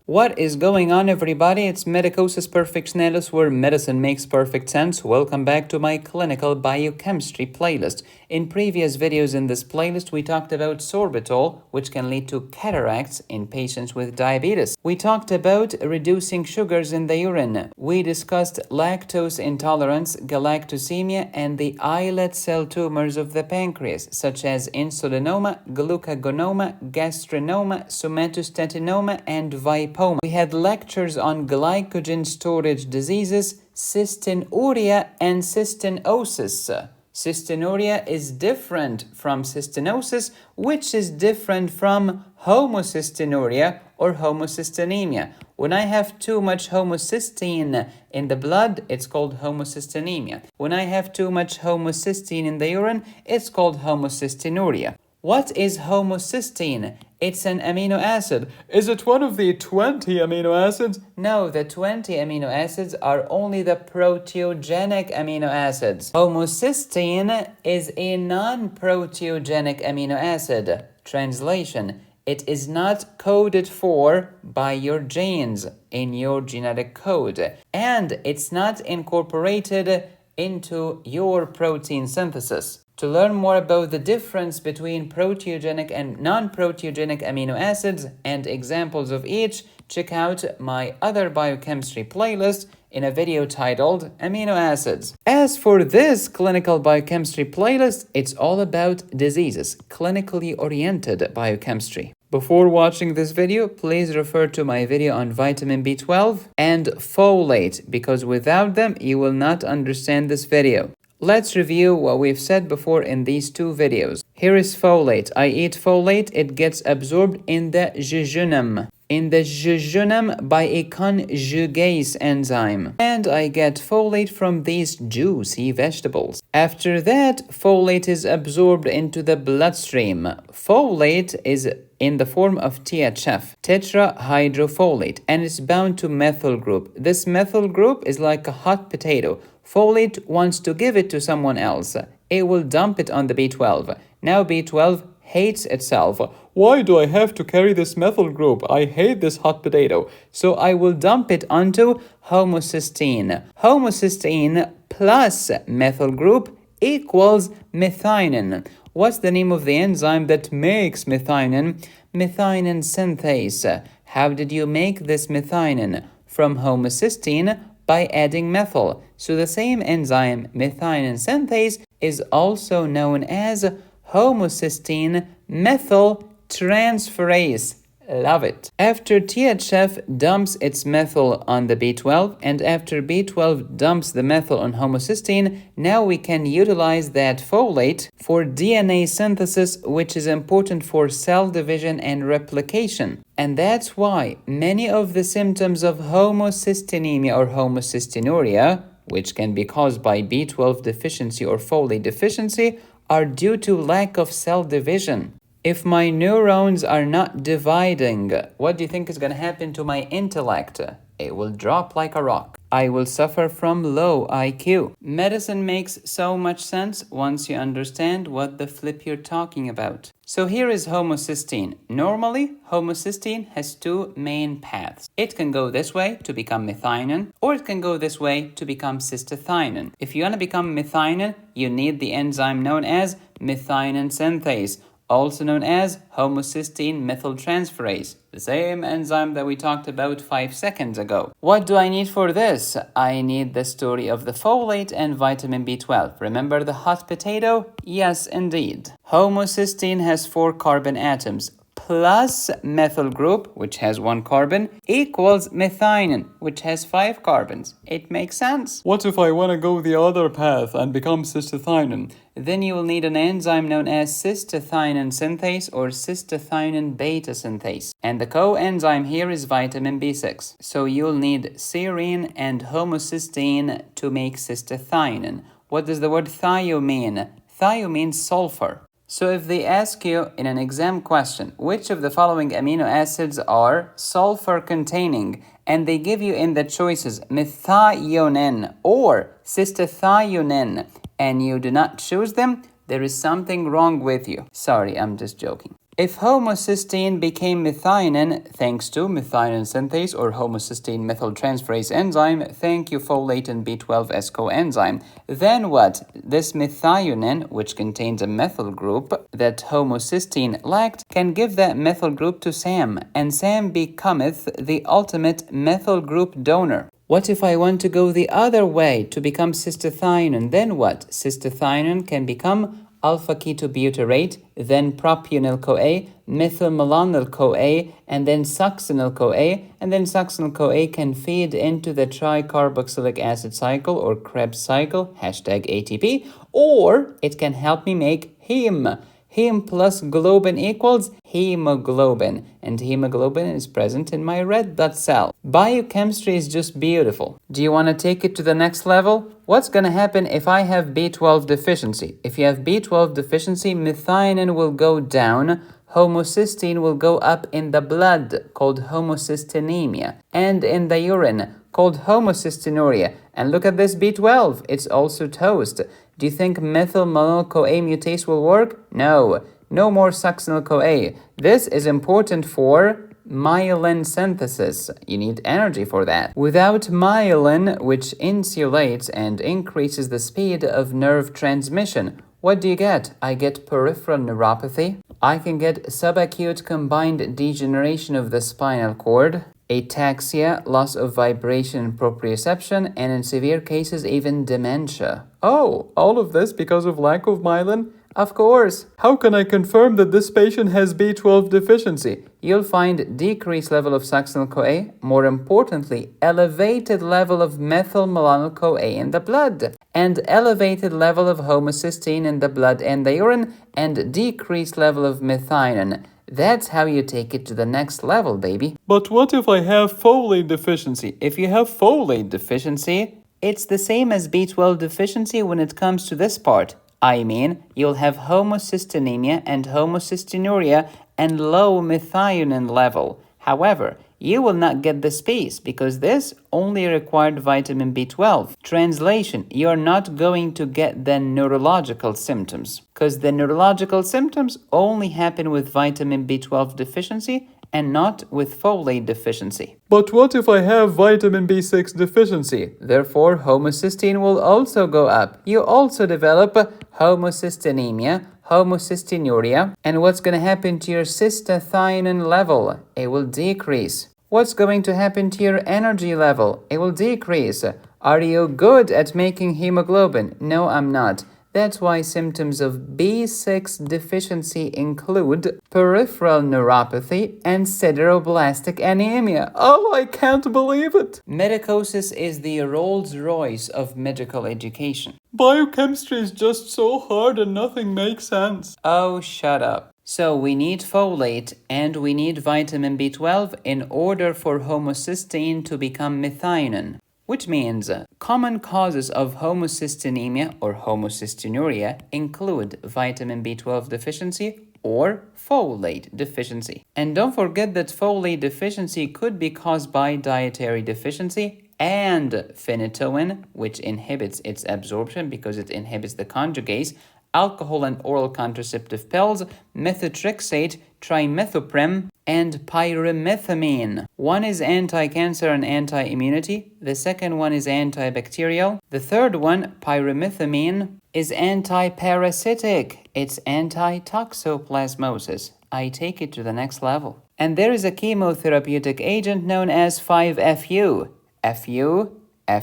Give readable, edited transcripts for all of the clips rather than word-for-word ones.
What is going on, everybody? It's Medicosis Perfectionalis, where medicine makes perfect sense. Welcome back to my clinical biochemistry playlist. In previous videos in this playlist, we talked about sorbitol, which can lead to cataracts in patients with diabetes. We talked about reducing sugars in the urine. We discussed lactose intolerance, galactosemia, and the islet cell tumors of the pancreas, such as insulinoma, glucagonoma, gastrinoma, somatostatinoma, and vipoma. We had lectures on glycogen storage diseases, cystinuria, and cystinosis. Cystinuria is different from cystinosis, which is different from homocystinuria or homocystinemia. When I have too much homocysteine in the blood, it's called homocystinemia. When I have too much homocysteine in the urine, it's called homocystinuria. What is homocysteine? It's an amino acid. Is it one of the 20 amino acids? No, the 20 amino acids are only the proteogenic amino acids. Homocysteine is a non-proteogenic amino acid. Translation: it is not coded for by your genes in your genetic code, and it's not incorporated into your protein synthesis. To learn more about the difference between proteogenic and non-proteogenic amino acids and examples of each, check out my other biochemistry playlist in a video titled Amino Acids. As for this clinical biochemistry playlist, it's all about diseases, clinically oriented biochemistry. Before watching this video, please refer to my video on vitamin B12 and folate, because without them, you will not understand this video. Let's review what we've said before in these two videos. Here is folate. I eat folate, it gets absorbed in the jejunum. In the jejunum by a conjugase enzyme. And I get folate from these juicy vegetables. After that, folate is absorbed into the bloodstream. Folate is in the form of THF, tetrahydrofolate, and it's bound to methyl group. This methyl group is like a hot potato. Folate wants to give it to someone else. It will dump it on the B12. Now B12 hates itself. Why do I have to carry this methyl group? I hate this hot potato. So I will dump it onto homocysteine. Homocysteine plus methyl group equals methionine. What's the name of the enzyme that makes methionine? Methionine synthase. How did you make this methionine? From homocysteine by adding methyl. So the same enzyme, methionine synthase, is also known as homocysteine methyltransferase. Love it. After THF dumps its methyl on the B12, and after B12 dumps the methyl on homocysteine, now we can utilize that folate for DNA synthesis, which is important for cell division and replication. And that's why many of the symptoms of homocystinemia or homocystinuria, which can be caused by B12 deficiency or folate deficiency, are due to lack of cell division. If my neurons are not dividing, what do you think is going to happen to my intellect? It will drop like a rock. I will suffer from low IQ. Medicine makes so much sense once you understand what the flip you're talking about. So here is homocysteine. Normally, homocysteine has two main paths. It can go this way to become methionine, or it can go this way to become cystathionine. If you want to become methionine, you need the enzyme known as methionine synthase, also known as homocysteine methyltransferase, the same enzyme that we talked about 5 seconds ago. What do I need for this? I need the story of the folate and vitamin B12. Remember the hot potato? Yes, indeed. Homocysteine has 4 carbon atoms, plus methyl group, which has 1 carbon, equals methionine, which has 5 carbons. It makes sense. What if I want to go the other path and become cystathionine? Then you will need an enzyme known as cystathionine synthase or cystathionine beta synthase. And the coenzyme here is vitamin B6. So you'll need serine and homocysteine to make cystathionine. What does the word thio mean? Thio means sulfur. So if they ask you in an exam question, which of the following amino acids are sulfur containing, and they give you in the choices methionine or cystathionine, and you do not choose them, there is something wrong with you. Sorry, I'm just joking. If homocysteine became methionine thanks to methionine synthase or homocysteine methyltransferase enzyme, thank you folate and B12S coenzyme, then what? This methionine, which contains a methyl group that homocysteine lacked, can give that methyl group to Sam, and Sam becometh the ultimate methyl group donor. What if I want to go the other way to become cystathionine? Then what? Cystathionine can become alpha-ketobutyrate, then propionyl-CoA, methylmalonyl-CoA, and then succinyl-CoA, and then succinyl-CoA can feed into the tricarboxylic acid cycle or Krebs cycle, hashtag ATP, or it can help me make heme. Heme plus globin equals hemoglobin, and hemoglobin is present in my red blood cell. Biochemistry is just beautiful. Do you want to take it to the next level? What's going to happen if I have B12 deficiency? If you have B12 deficiency, methionine will go down, homocysteine will go up in the blood, called homocystinemia, and in the urine, called homocystinuria. And look at this B12, it's also toast. Do you think methylmalonyl-CoA mutase will work? No. No more succinyl-CoA. This is important for myelin synthesis. You need energy for that. Without myelin, which insulates and increases the speed of nerve transmission, what do you get? I get peripheral neuropathy. I can get subacute combined degeneration of the spinal cord, ataxia, loss of vibration and proprioception, and in severe cases, even dementia. Oh, all of this because of lack of myelin? Of course. How can I confirm that this patient has B12 deficiency? You'll find decreased level of succinyl-CoA, more importantly, elevated level of methylmalonyl-CoA in the blood, and elevated level of homocysteine in the blood and the urine, and decreased level of methionine. That's how you take it to the next level, baby. But what if I have folate deficiency? If you have folate deficiency, it's the same as B12 deficiency when it comes to this part. I mean, you'll have homocystinemia and homocystinuria and low methionine level. However, you will not get this piece because this only required vitamin B12. Translation, you're not going to get the neurological symptoms because the neurological symptoms only happen with vitamin B12 deficiency and not with folate deficiency. But what if I have vitamin B6 deficiency? Therefore, homocysteine will also go up. You also develop homocystinemia, homocystinuria, and what's going to happen to your cystathionine level? It will decrease. What's going to happen to your energy level? It will decrease. Are you good at making hemoglobin? No, I'm not. That's why symptoms of B6 deficiency include peripheral neuropathy and sideroblastic anemia. Oh, I can't believe it! Medicosis is the Rolls-Royce of medical education. Biochemistry is just so hard and nothing makes sense. Oh, shut up. So we need folate and we need vitamin B12 in order for homocysteine to become methionine. Which means common causes of homocystinemia or homocystinuria include vitamin B12 deficiency or folate deficiency. And don't forget that folate deficiency could be caused by dietary deficiency and phenytoin, which inhibits its absorption because it inhibits the conjugase, alcohol and oral contraceptive pills, methotrexate, trimethoprim, and pyrimethamine. One is anti-cancer and anti-immunity. The second one is antibacterial. The third one, pyrimethamine, is anti-parasitic. It's anti-toxoplasmosis. I take it to the next level. And there is a chemotherapeutic agent known as 5-FU.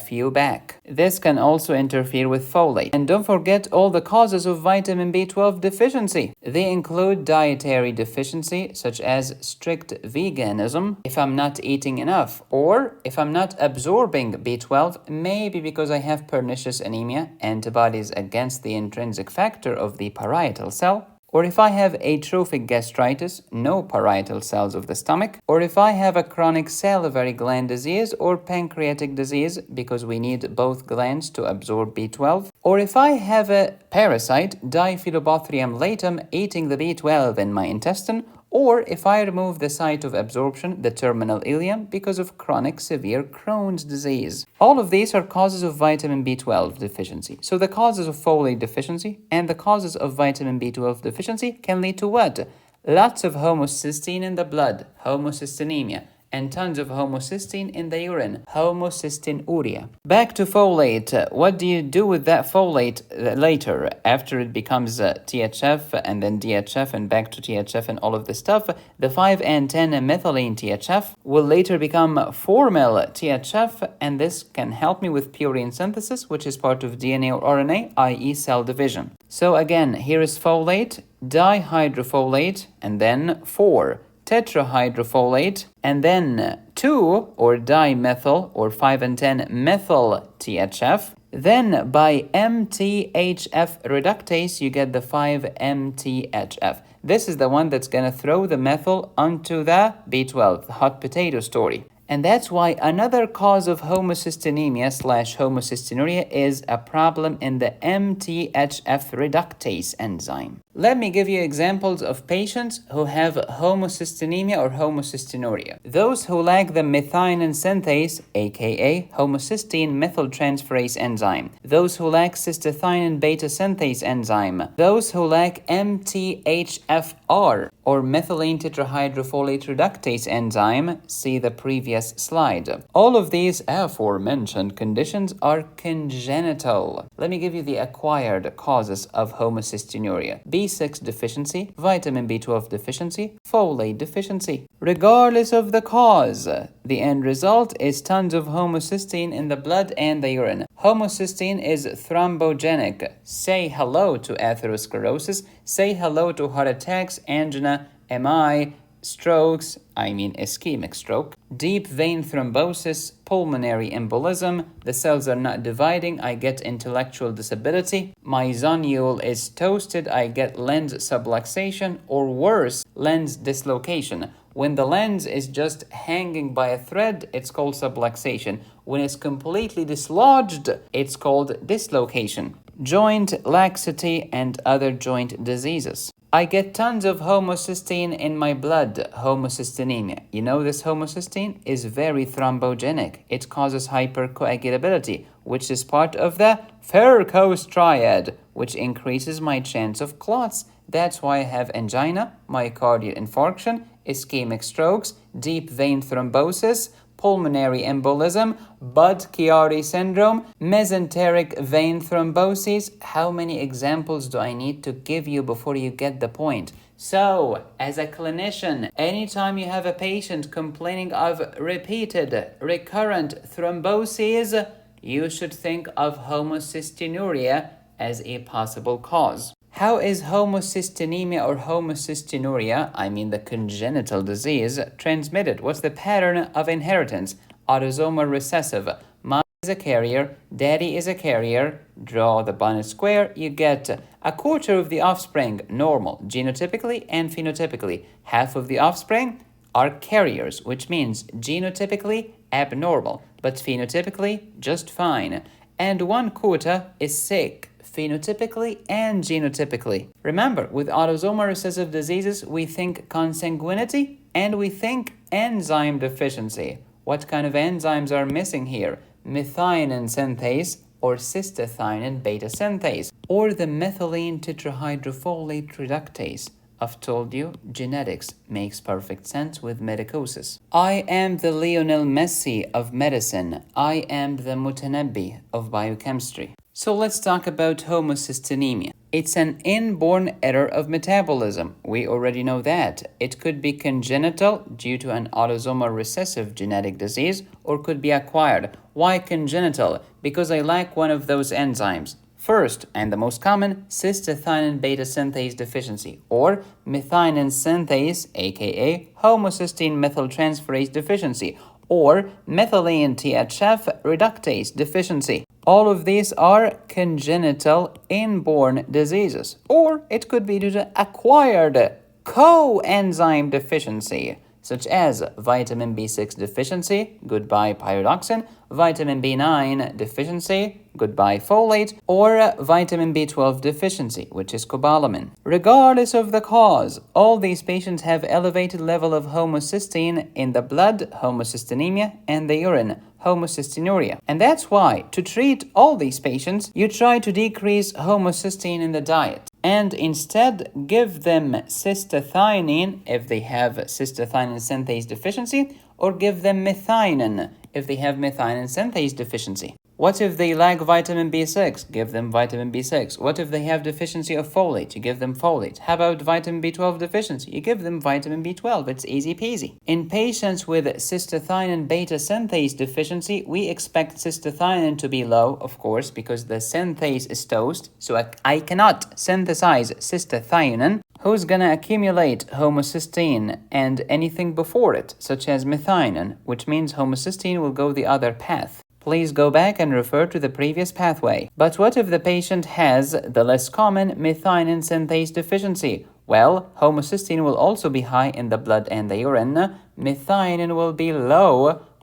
FU back. This can also interfere with folate. And don't forget all the causes of vitamin B12 deficiency. They include dietary deficiency, such as strict veganism, if I'm not eating enough, or if I'm not absorbing B12, maybe because I have pernicious anemia, antibodies against the intrinsic factor of the parietal cell, or if I have atrophic gastritis, no parietal cells of the stomach, or if I have a chronic salivary gland disease or pancreatic disease, because we need both glands to absorb B12, or if I have a parasite, Diphyllobothrium latum, eating the B12 in my intestine, or if I remove the site of absorption, the terminal ileum, because of chronic severe Crohn's disease. All of these are causes of vitamin B12 deficiency. So the causes of folate deficiency and the causes of vitamin B12 deficiency can lead to what? lots of homocysteine in the blood, homocystinemia, and tons of homocysteine in the urine, homocystinuria. Back to folate. What do you do with that folate later after it becomes THF and then DHF and back to THF and all of this stuff? The 5 and 10 methylene THF will later become 4-mel THF, and this can help me with purine synthesis, which is part of DNA or RNA, i.e. cell division. So again, here is folate, dihydrofolate, and then 4. Tetrahydrofolate, and then 2 or dimethyl or 5 and 10 methyl THF. Then by MTHF reductase, you get the 5-MTHF. This is the one that's going to throw the methyl onto the B12, the hot potato story. And that's why another cause of homocystinemia/homocystinuria is a problem in the MTHF reductase enzyme. Let me give you examples of patients who have homocystinemia or homocystinuria. Those who lack the methionine synthase, aka homocysteine methyltransferase enzyme. Those who lack cystathionine beta synthase enzyme. Those who lack MTHFR or methylene tetrahydrofolate reductase enzyme. See the previous slide. All of these aforementioned conditions are congenital. Let me give you the acquired causes of homocystinuria. B6 deficiency, vitamin B12 deficiency, folate deficiency. Regardless of the cause, the end result is tons of homocysteine in the blood and the urine. Homocysteine is thrombogenic. Say hello to atherosclerosis, say hello to heart attacks, angina, MI, strokes, ischemic stroke, deep vein thrombosis, pulmonary embolism, the cells are not dividing, I get intellectual disability, my zonule is toasted, I get lens subluxation, or worse, lens dislocation. When the lens is just hanging by a thread, it's called subluxation. When it's completely dislodged, it's called dislocation. Joint laxity and other joint diseases. I get tons of homocysteine in my blood, homocystinemia. You know this homocysteine is very thrombogenic. It causes hypercoagulability, which is part of the Faircose triad, which increases my chance of clots. That's why I have angina, myocardial infarction, ischemic strokes, deep vein thrombosis, pulmonary embolism, budd-chiari syndrome, mesenteric vein thrombosis. How many examples do I need to give you before you get the point? So, as a clinician, anytime you have a patient complaining of repeated, recurrent thromboses, you should think of homocystinuria as a possible cause. How is homocystinemia or homocystinuria, the congenital disease, transmitted? What's the pattern of inheritance? Autosomal recessive. Mom is a carrier, daddy is a carrier. Draw the Punnett square. You get a quarter of the offspring normal, genotypically and phenotypically. Half of the offspring are carriers, which means genotypically abnormal, but phenotypically just fine. And 1/4 is sick, phenotypically and genotypically. Remember, with autosomal recessive diseases, we think consanguinity and we think enzyme deficiency. What kind of enzymes are missing here? Methionine synthase or cystathionine beta synthase, or the methylene tetrahydrofolate reductase. I've told you, genetics makes perfect sense with medicosis. I am the Lionel Messi of medicine. I am the Mutanabbi of biochemistry. So let's talk about homocystinemia. It's an inborn error of metabolism. We already know that. It could be congenital due to an autosomal recessive genetic disease, or could be acquired. Why congenital? Because I lack one of those enzymes. First, and the most common, cystathionine beta synthase deficiency, or methionine synthase, aka homocysteine methyltransferase deficiency, or methylene THF reductase deficiency. All of these are congenital inborn diseases, or it could be due to acquired coenzyme deficiency, such as vitamin B6 deficiency, goodbye pyridoxine, vitamin B9 deficiency, goodbye folate, or vitamin B12 deficiency, which is cobalamin. Regardless of the cause, all these patients have elevated level of homocysteine in the blood, homocystinemia, and the urine, homocystinuria. And that's why, to treat all these patients, you try to decrease homocysteine in the diet. and instead give them cystathionine if they have cystathionine synthase deficiency, or give them methionine if they have methionine synthase deficiency. What if they lack vitamin B6? Give them vitamin B6. What if they have deficiency of folate? You give them folate. How about vitamin B12 deficiency? You give them vitamin B12. It's easy peasy. In patients with cystathionine beta synthase deficiency, we expect cystathionine to be low, of course, because the synthase is toast. So I cannot synthesize cystathionine. Who's gonna accumulate homocysteine and anything before it, such as methionine, which means homocysteine will go the other path. Please go back and refer to the previous pathway. But what if the patient has the less common methionine synthase deficiency? Well, homocysteine will also be high in the blood and the urine. Methionine will be low,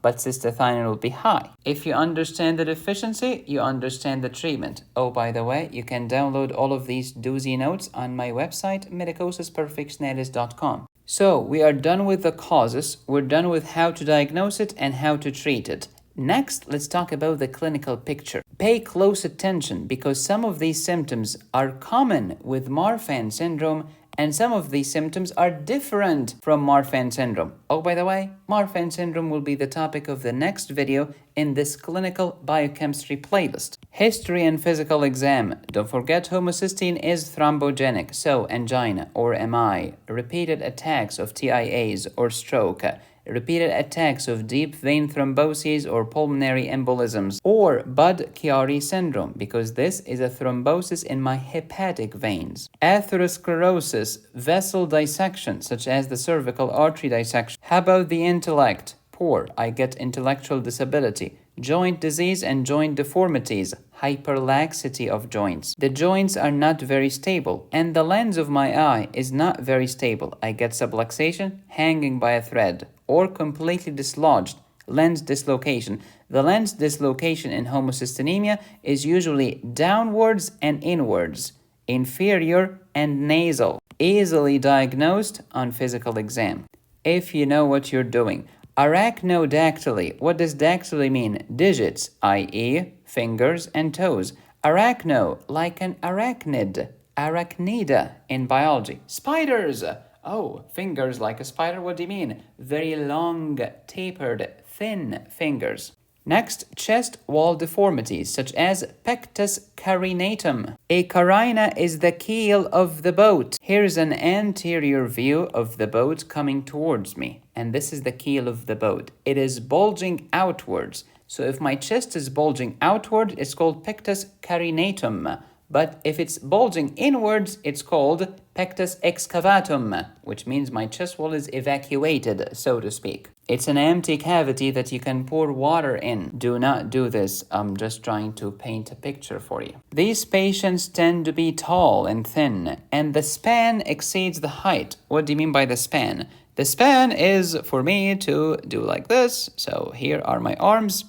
but cystathionine will be high. If you understand the deficiency, you understand the treatment. Oh, by the way, you can download all of these doozy notes on my website, medicosisperfectionalis.com. So, we are done with the causes, we're done with how to diagnose it and how to treat it. Next, let's talk about the clinical picture. Pay close attention because some of these symptoms are common with Marfan syndrome and some of these symptoms are different from Marfan syndrome. Oh, by the way, Marfan syndrome will be the topic of the next video in this clinical biochemistry playlist. History and physical exam. Don't forget homocysteine is thrombogenic, so angina or MI, repeated attacks of TIAs or stroke, repeated attacks of deep vein thromboses or pulmonary embolisms, or budd-chiari syndrome, because this is a thrombosis in my hepatic veins. Atherosclerosis, vessel dissection, such as the cervical artery dissection. How about the intellect? Poor, I get intellectual disability. Joint disease and joint deformities, hyperlaxity of joints. The joints are not very stable, and the lens of my eye is not very stable. I get subluxation, hanging by a thread, or completely dislodged, lens dislocation. The lens dislocation in homocystinemia is usually downwards and inwards, inferior and nasal, easily diagnosed on physical exam, if you know what you're doing. Arachnodactyly. What does dactyly mean? Digits, i.e. fingers and toes. Arachno, like an arachnid. Arachnida in biology. Spiders. Oh, fingers like a spider. What do you mean? Very long, tapered, thin fingers. Next, chest wall deformities such as pectus carinatum. A carina is the keel of the boat. Here's an anterior view of the boat coming towards me. And this is the keel of the boat. It is bulging outwards. So if my chest is bulging outward, it's called pectus carinatum. But if it's bulging inwards, it's called pectus excavatum, which means my chest wall is evacuated, so to speak. It's an empty cavity that you can pour water in. Do not do this. I'm just trying to paint a picture for you. These patients tend to be tall and thin, and the span exceeds the height. What do you mean by the span? The span is for me to do like this. So here are my arms,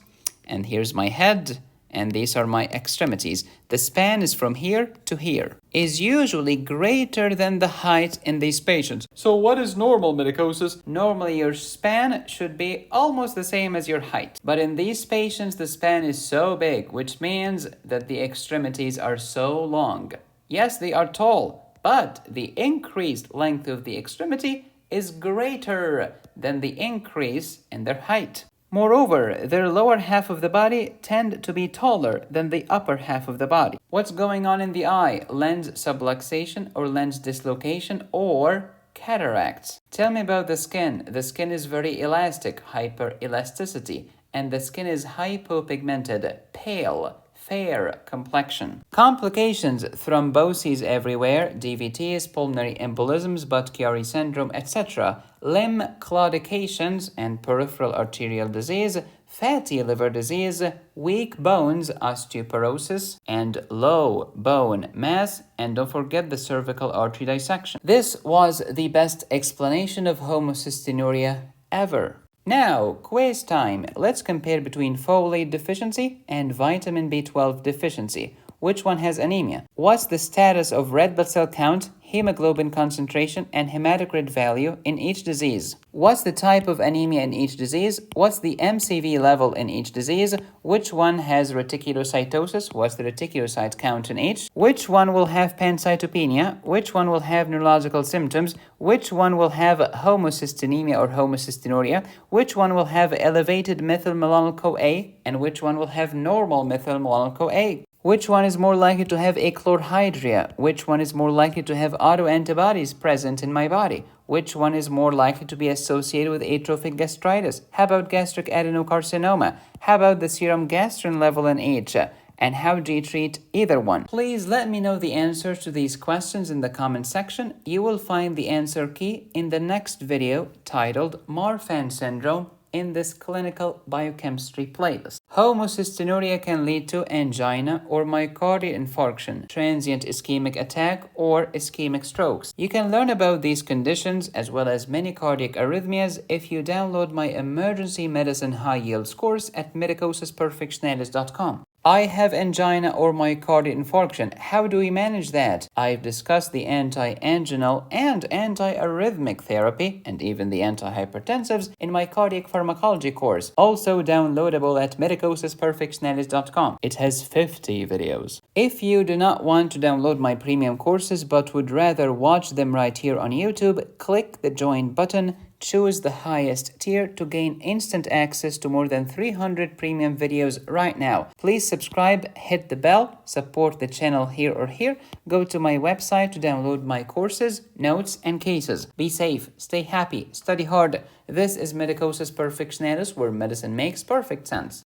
and here's my head, and these are my extremities. The span is from here to here, is usually greater than the height in these patients. So what is normal, medicosis? Normally your span should be almost the same as your height. But in these patients, the span is so big, which means that the extremities are so long. Yes, they are tall, but the increased length of the extremity is greater than the increase in their height. Moreover, their lower half of the body tend to be taller than the upper half of the body. What's going on in the eye? Lens subluxation or lens dislocation or cataracts. Tell me about the skin. The skin is very elastic, hyperelasticity, and the skin is hypopigmented, pale, fair complexion. Complications, thromboses everywhere, DVTs, pulmonary embolisms, budd-chiari syndrome, etc. Limb claudications and peripheral arterial disease, fatty liver disease, weak bones, osteoporosis, and low bone mass, and don't forget the cervical artery dissection. This was the best explanation of homocystinuria ever. Now, quiz time. Let's compare between folate deficiency and vitamin B12 deficiency. Which one has anemia? What's the status of red blood cell count? hemoglobin concentration, and hematocrit value in each disease? What's the type of anemia in each disease? What's the MCV level in each disease? Which one has reticulocytosis? What's the reticulocyte count in each? Which one will have pancytopenia? Which one will have neurological symptoms? Which one will have homocystinemia or homocystinuria? Which one will have elevated methylmalonyl-CoA? And which one will have normal methylmalonyl-CoA? Which one is more likely to have a chlorhydria? Which one is more likely to have autoantibodies present in my body? Which one is more likely to be associated with atrophic gastritis? How about gastric adenocarcinoma? How about the serum gastrin level in each? And how do you treat either one? Please let me know the answers to these questions in the comment section. You will find the answer key in the next video titled Marfan Syndrome in this clinical biochemistry playlist. Homocystinuria can lead to angina or myocardial infarction, transient ischemic attack, or ischemic strokes. You can learn about these conditions as well as many cardiac arrhythmias if you download my emergency medicine high yields course at medicosisperfectionalis.com. I have angina or myocardial infarction. How do we manage that? I've discussed the anti-anginal and anti-arrhythmic therapy and even the antihypertensives in my cardiac pharmacology course, also downloadable at medicosisperfectionalis.com. It has 50 videos. If you do not want to download my premium courses but would rather watch them right here on YouTube, click the join button. Choose the highest tier to gain instant access to more than 300 premium videos right now. Please subscribe, hit the bell, support the channel here or here. Go to my website to download my courses, notes, and cases. Be safe, stay happy, study hard. This is Medicosis Perfectionalis, where medicine makes perfect sense.